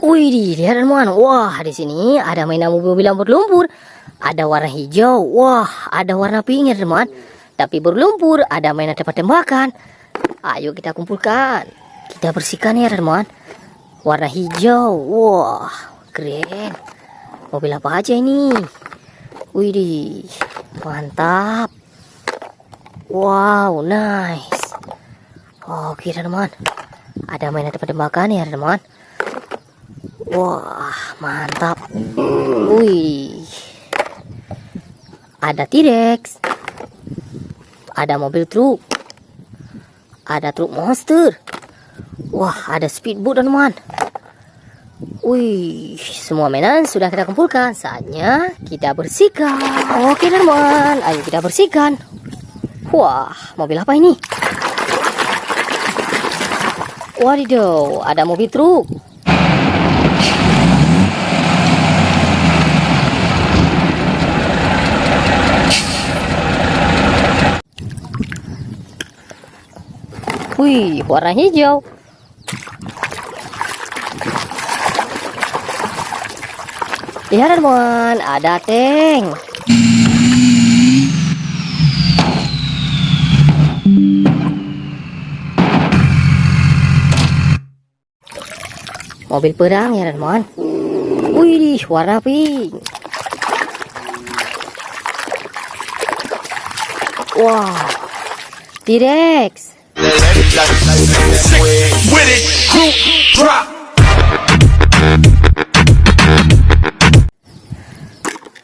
Wih, lihat teman. Wah, di sini ada mainan mobil-mobilan berlumpur. Ada warna hijau. Wah, ada warna pink ya teman. Tapi berlumpur. Ada mainan tembak-tembakan. Ayo kita kumpulkan. Kita bersihkan ya teman. Warna hijau. Wah, keren. Mobil apa aja ini? Wih, mantap. Wow, nice. Oke teman. Ada mainan tembak-tembakan ya teman. Wah, mantap. Wih. Ada T-Rex. Ada mobil truk. Ada truk monster. Wah, ada speedboat teman. Wih, semua mainan sudah kita kumpulkan. Saatnya kita bersihkan. Oke teman, ayo kita bersihkan. Wah, mobil apa ini? Wadidaw, ada mobil truk. Wih, warna hijau. Lihat teman, ada tank. Mobil perang ya teman. Wih, warna pink. Wow, T-Rex.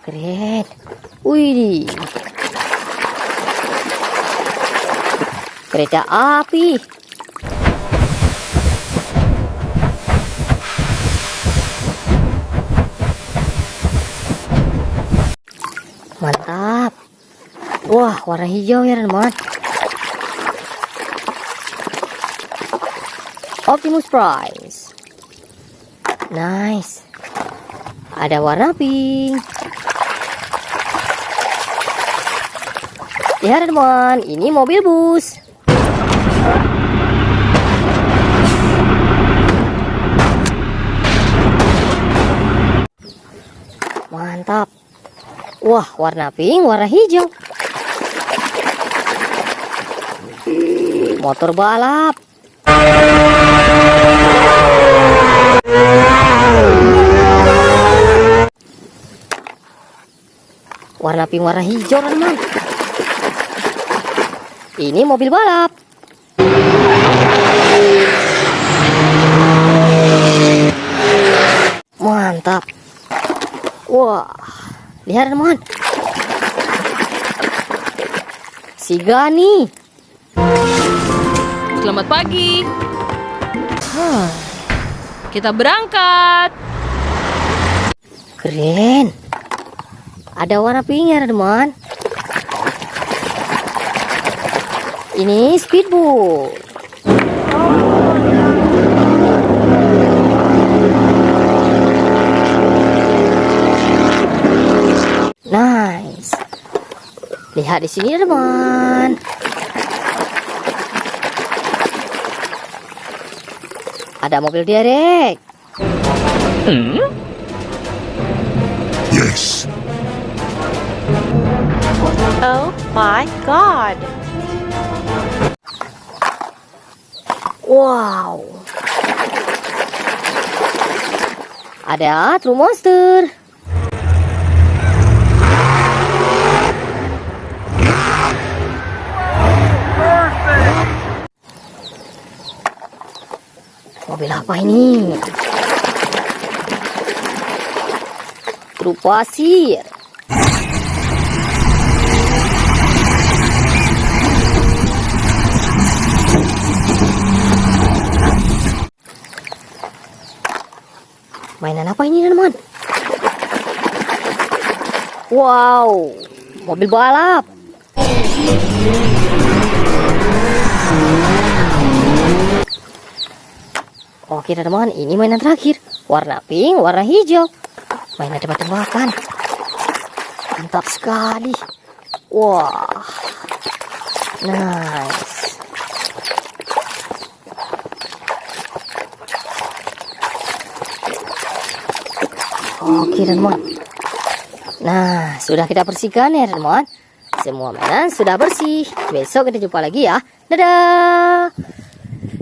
Keren. Wih, kereta api. Mantap. Wah, warna hijau ya teman. Optimus Prime. Nice. Ada warna pink. Lihat teman, ini mobil bus. Mantap. Wah, warna pink, warna hijau. Motor balap. Warna pink, warna hijau teman. Ini mobil balap. Mantap. Wah, lihat teman. Si Gani. Selamat pagi. Kita berangkat. Keren. Ada warna pink ya teman. Ini speedboat. Nice. Lihat di sini teman. Ada mobil derek. Yes. Oh my God. Wow. Ada truk monster. Mobil apa ini? Truk pasir. Mainan apa ini teman? Wow, mobil balap. Oke teman, ini mainan terakhir. Warna pink, warna hijau. Mainan tembak-tembakan. Mantap sekali. Wah, nice. Oke teman-teman. Nah, sudah kita bersihkan ya teman-teman. Semua mainan sudah bersih. Besok kita jumpa lagi ya. Dadah.